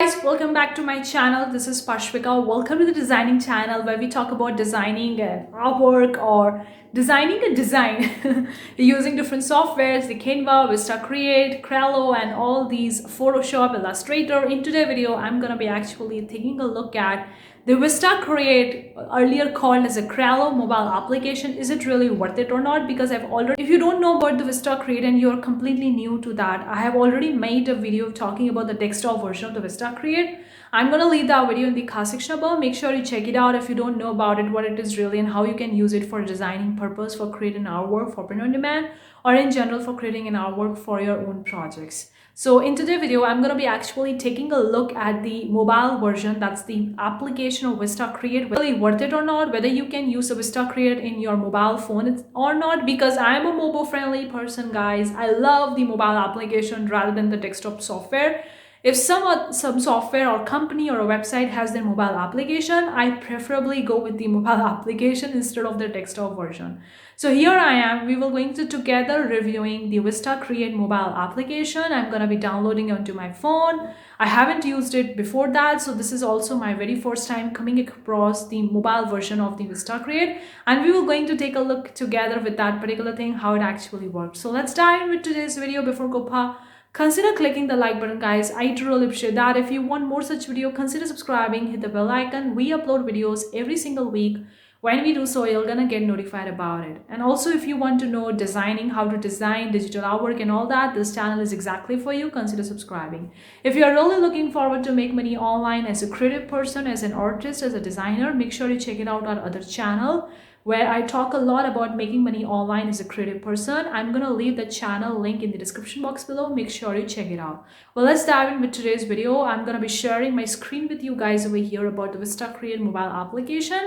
Guys, welcome back to my channel. This is Pashvika. Welcome to the designing channel where we talk about designing an artwork or designing a design using different softwares, the Canva, Vista Create, Crello, and all these Photoshop, Illustrator. In today's video, I'm gonna be actually taking a look at the Vista Create, earlier called as a Crello mobile application. Is it really worth it or not? Because if you don't know about the Vista Create and you're completely new to that, I have already made a video talking about the desktop version of the Vista Create. I'm gonna leave that video in the card section above. Make sure you check it out if you don't know about it, what it is really, and how you can use it for designing purpose, for creating artwork for print on demand, or in general for creating an artwork for your own projects. So in today's video, I'm going to be actually taking a look at the mobile version. That's the application of Vista Create. Really worth it or not, whether you can use a Vista Create in your mobile phone or not, because I'm a mobile friendly person, guys. I love the mobile application rather than the desktop software. If some software or company or a website has their mobile application, I preferably go with the mobile application instead of the desktop version. So here I am, we will going to together reviewing the Vista Create mobile application. I'm going to be downloading onto my phone. I haven't used it before that, so this is also my very first time coming across the mobile version of the Vista Create, and we will going to take a look together with that particular thing, how it actually works. So let's dive in with today's video. Before Gopa, consider clicking the like button, guys. I truly appreciate that. If you want more such video, consider subscribing, hit the bell icon. We upload videos every single week. When we do so, you're gonna get notified about it. And also, if you want to know designing, how to design digital artwork and all that, this channel is exactly for you. Consider subscribing. If you're really looking forward to make money online as a creative person, as an artist, as a designer, make sure you check it out our other channel where I talk a lot about making money online as a creative person. I'm gonna leave the channel link in the description box below. Make sure you check it out. Well, let's dive in with today's video. I'm gonna be sharing my screen with you guys over here about the Vista Create mobile application,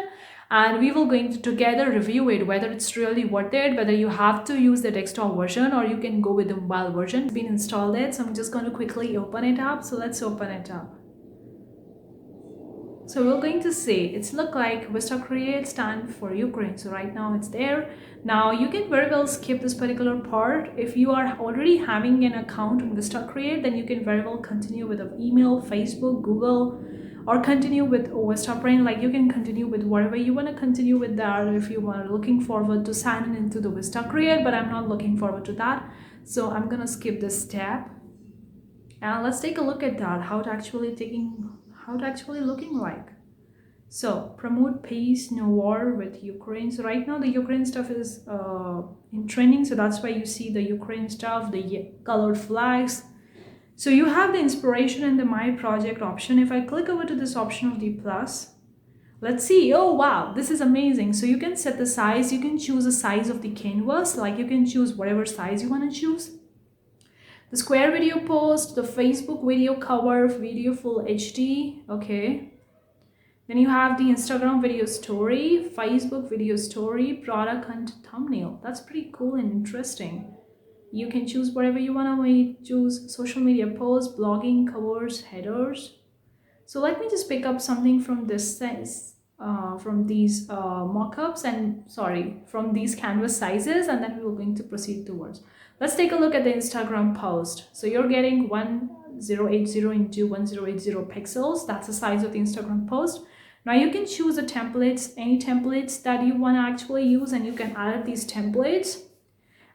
and we will going to together review it, whether it's really worth it, whether you have to use the desktop version or you can go with the mobile version. It's been installed it, so I'm just going to quickly open it up. So let's open it up. So we're going to see, it's look like Vista Create stand for Ukraine. So right now it's there. Now you can very well skip this particular part. If you are already having an account on Vista Create, then you can very well continue with an email, Facebook, Google, or continue with Vista Print. Like, you can continue with whatever you want to continue with that if you are looking forward to signing into the Vista Create, but I'm not looking forward to that. So I'm gonna skip this step. And let's take a look at that, how it actually looking like. So promote peace, no war with Ukraine. So right now the Ukraine stuff is in trending, so that's why you see the Ukraine stuff, the colored flags. So you have the inspiration and the my project option. If I click over to this option of the plus, let's see. Oh wow, this is amazing. So you can set the size, you can choose the size of the canvas, like you can choose whatever size you want to choose. The square video post, the Facebook video cover, video full HD, okay. Then you have the Instagram video story, Facebook video story, product and thumbnail. That's pretty cool and interesting. You can choose whatever you want to choose. Social media posts, blogging, covers, headers. So let me just pick up something from this size, from these mock-ups and from these canvas sizes, and then we're going to proceed towards. Let's take a look at the Instagram post. So you're getting 1080 into 1080 pixels. That's the size of the Instagram post. Now you can choose the templates, any templates that you want to actually use, and you can add these templates.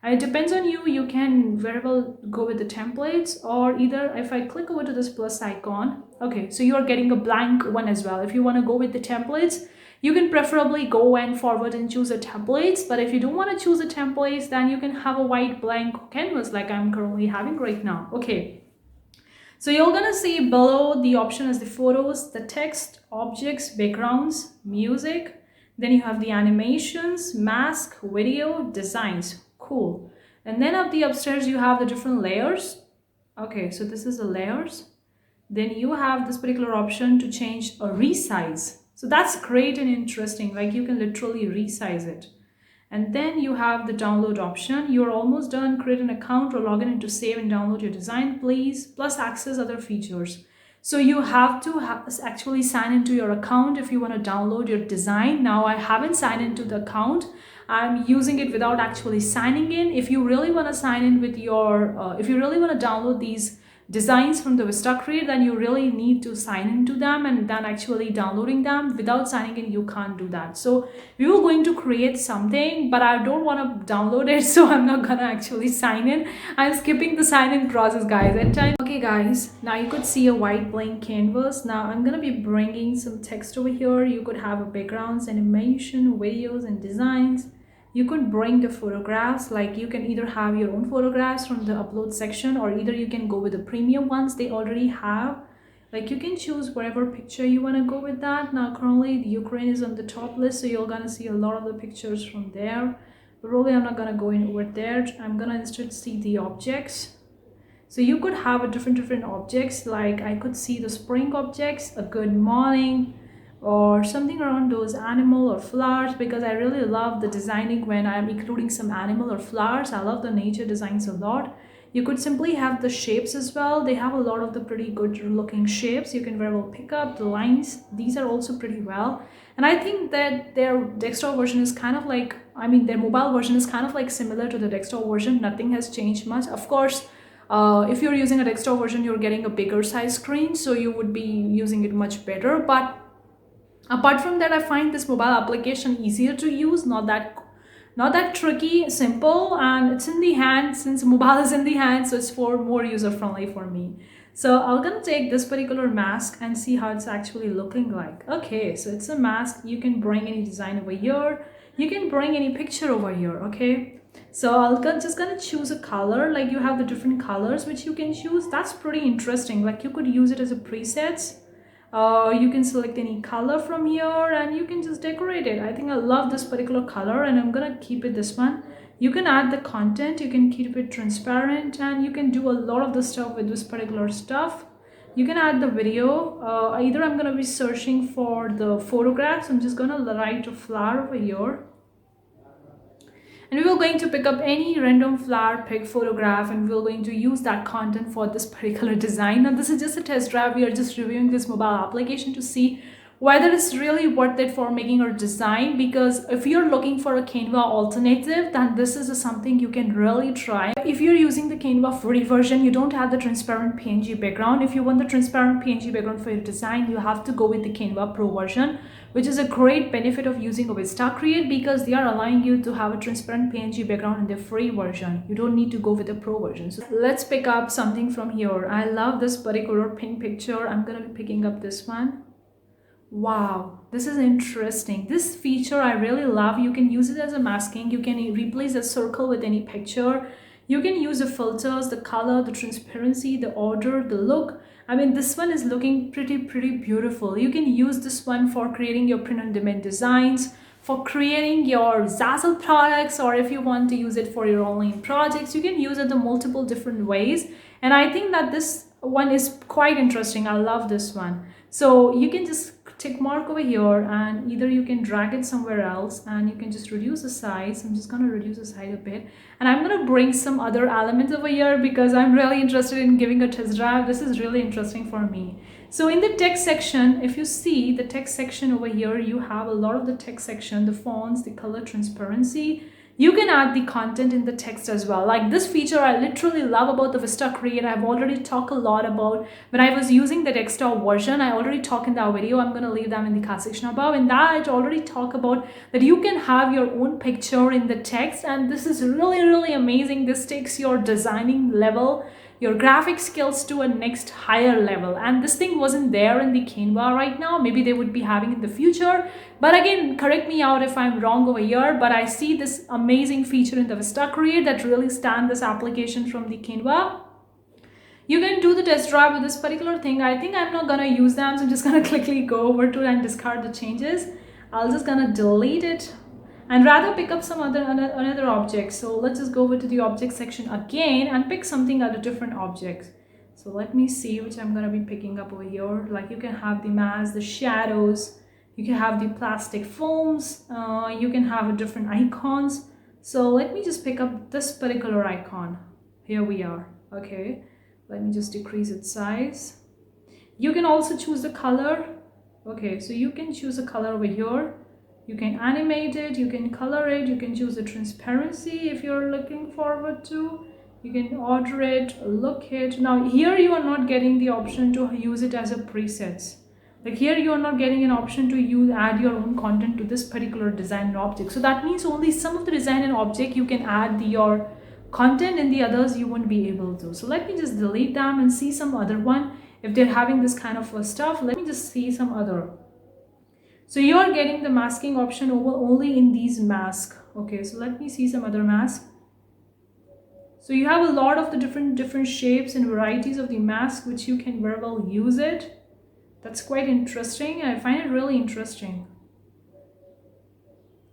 And it depends on you. You can very well go with the templates, or either if I click over to this plus icon, okay, so you're getting a blank one as well. If you want to go with the templates, you can preferably go and forward and choose the templates. But if you don't want to choose the templates, then you can have a white blank canvas like I'm currently having right now. Okay. So you're gonna see below the option is the photos, the text, objects, backgrounds, music. Then you have the animations, mask, video, designs. Cool. And then up the upstairs you have the different layers. Okay, so this is the layers. Then you have this particular option to change a resize. So that's great and interesting. Like, you can literally resize it. And then you have the download option. You're almost done. Create an account or log in to save and download your design, please. Plus access other features. So you have to actually sign into your account if you want to download your design. Now I haven't signed into the account. I'm using it without actually signing in. If you really want to sign in with your, if you really want to download these designs from the Vista Create, then you really need to sign into them, and then actually downloading them. Without signing in, you can't do that. So we were going to create something, but I don't want to download it, so I'm not gonna actually sign in. I'm skipping the sign in process, guys, at time. Okay guys, now you could see a white blank canvas. Now I'm gonna be bringing some text over here. You could have a backgrounds, animation, videos and designs. You could bring the photographs, like you can either have your own photographs from the upload section, or either you can go with the premium ones they already have. Like you can choose whatever picture you want to go with that. Now currently the Ukraine is on the top list, so you're gonna see a lot of the pictures from there, but really I'm not gonna go in over there. I'm gonna instead see the objects. So you could have a different objects, like I could see the spring objects, a good morning, or something around those animal or flowers, because I really love the designing when I'm including some animal or flowers. I love the nature designs a lot. You could simply have the shapes as well. They have a lot of the pretty good looking shapes. You can very well pick up the lines. These are also pretty well. And I think that their desktop version is kind of like, I mean, their mobile version is kind of like similar to the desktop version. Nothing has changed much. Of course, if you're using a desktop version, you're getting a bigger size screen, so you would be using it much better. But apart from that, I find this mobile application easier to use, not that tricky, simple, and it's in the hand. Since mobile is in the hand, so it's for more user friendly for me. So I'm gonna take this particular mask and see how it's actually looking like. Okay, so it's a mask. You can bring any design over here. You can bring any picture over here, okay? So just gonna choose a color. Like you have the different colors which you can choose. That's pretty interesting. Like you could use it as a presets. You can select any color from here and you can just decorate it. I think I love this particular color and I'm gonna keep it this one. You can add the content, you can keep it transparent, and you can do a lot of the stuff with this particular stuff. You can add the video. Either I'm gonna be searching for the photographs. I'm just gonna write a flower over here. And we were going to pick up any random flower pick photograph, and we were going to use that content for this particular design. Now this is just a test drive. We are just reviewing this mobile application to see whether it's really worth it for making our design, because if you're looking for a Canva alternative, then this is something you can really try. If you're using the Canva free version, you don't have the transparent PNG background. If you want the transparent PNG background for your design, you have to go with the Canva Pro version, which is a great benefit of using a Vista Create, because they are allowing you to have a transparent PNG background in the free version. You don't need to go with the Pro version. So let's pick up something from here. I love this particular pink picture. I'm gonna be picking up this one. Wow, this is interesting. This feature I really love. You can use it as a masking. You can replace a circle with any picture. You can use the filters, the color, the transparency, the order, the look. I mean, this one is looking pretty beautiful. You can use this one for creating your print-on-demand designs, for creating your Zazzle products, or if you want to use it for your online projects, you can use it in multiple different ways. And I think that this one is quite interesting. I love this one. So you can just tick mark over here, and either you can drag it somewhere else, and you can just reduce the size. I'm just going to reduce the size a bit, and I'm going to bring some other elements over here because I'm really interested in giving a test drive. This is really interesting for me. So in the text section, if you see the text section over here, you have a lot of the text section, the fonts, the color transparency. You can add the content in the text as well. Like this feature I literally love about the Vista Create. I've already talked a lot about when I was using the desktop version. I already talked in that video. I'm going to leave them in the card section above. In that I already talk about that you can have your own picture in the text, and this is really amazing. This takes your designing level, your graphic skills to a next higher level, and this thing wasn't there in the Canva right now. Maybe they would be having in the future, but again, correct me out if I'm wrong over here. But I see this amazing feature in the Vista Create that really stand this application from the Canva. You can do the test drive with this particular thing. I think I'm not gonna use them, so I'm just gonna quickly go over to it and discard the changes. I'll just gonna delete it and rather pick up some another object. So let's just go over to the object section again and pick something out of different objects. So let me see which I'm gonna be picking up over here. Like you can have the mask, the shadows, you can have the plastic foams, you can have different icons. So let me just pick up this particular icon. Here we are. Okay, let me just decrease its size. You can also choose the color. Okay, so you can choose a color over here. You can animate it, you can color it, you can choose the transparency if you're looking forward to. You can order it, look it. Now here you are not getting the option to use it as a presets. Like here you are not getting an option to add your own content to this particular design and object. So that means only some of the design and object you can add your content, and the others you won't be able to. So let me just delete them and see some other one. If they're having this kind of stuff, let me just see some other. So you are getting the masking option only in these masks. Okay, so let me see some other mask. So you have a lot of the different shapes and varieties of the mask which you can very well use it. That's quite interesting. I find it really interesting.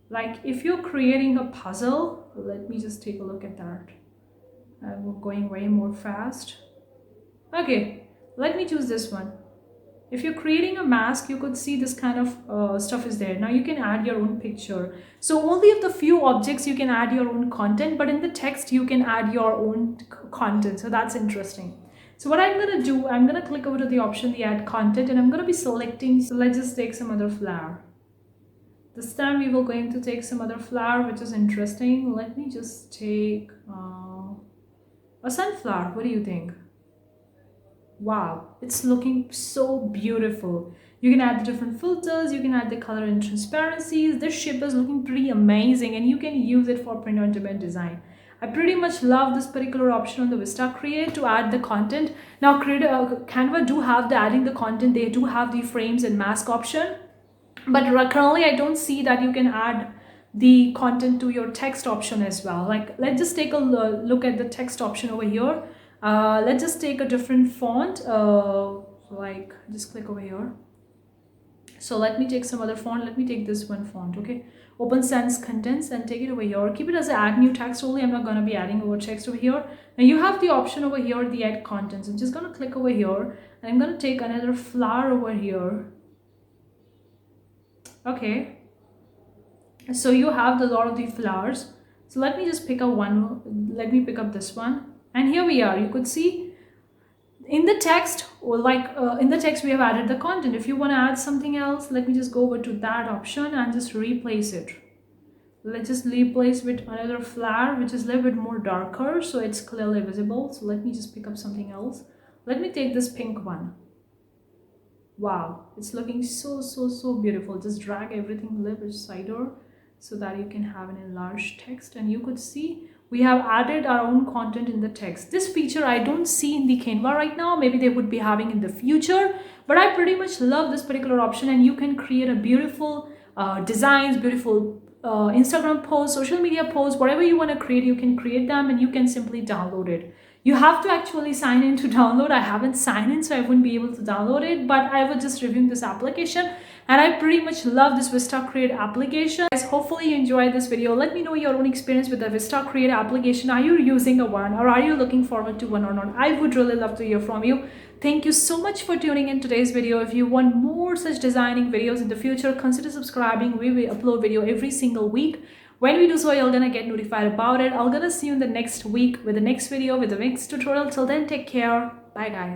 Like if you're creating a puzzle, let me just take a look at that. I'm going way more fast. Okay, let me choose this one. If you're creating a mask, you could see this kind of stuff is there. Now you can add your own picture. So only of the few objects you can add your own content, but in the text you can add your own content. So that's interesting. So what I'm going to do, I'm going to click over to the option, the add content, and I'm going to be selecting. So let's just take some other flower. This time we will going to take some other flower, which is interesting. Let me just take a sunflower. What do you think? Wow, it's looking so beautiful. You can add the different filters, you can add the color and transparencies. This shape is looking pretty amazing, and you can use it for print on demand design. I pretty much love this particular option on the Vista Create to add the content. Now Canva do have the adding the content. They do have the frames and mask option, but currently I don't see that you can add the content to your text option as well. Like let's just take a look at the text option over here. Let's just take a different font, like just click over here. So let me take some other font. Let me take this one font. Okay, Open Sans Contents, and take it over here. Keep it as a add new text only. I'm not going to be adding over text over here. Now you have the option over here, the add contents. I'm just going to click over here, and I'm going to take another flower over here. Okay, so you have a lot of the flowers. So let me just pick up one. Let me pick up this one. And here we are. You could see in the text, or like in the text we have added the content. If you want to add something else, let me just go over to that option and just replace it. Let's just replace with another flower which is a little bit more darker, so it's clearly visible. So let me just pick up something else. Let me take this pink one. Wow, it's looking so beautiful. Just drag everything a little bit cider so that you can have an enlarged text, and you could see we have added our own content in the text. This feature I don't see in the Canva right now. Maybe they would be having in the future, but I pretty much love this particular option, and you can create a beautiful designs, beautiful Instagram posts, social media posts, whatever you want to create, you can create them, and you can simply download it. You have to actually sign in to download. I haven't signed in, so I wouldn't be able to download it, but I was just reviewing this application, and I pretty much love this Vista Create application. Guys, hopefully you enjoyed this video. Let me know your own experience with the Vista Create application. Are you using a one, or are you looking forward to one or not? I would really love to hear from you. Thank you so much for tuning in today's video. If you want more such designing videos in the future, consider subscribing. We will upload video every single week. When we do so, you're gonna get notified about it. I'm gonna see you in the next week with the next video, with the next tutorial. Till then, take care. Bye guys.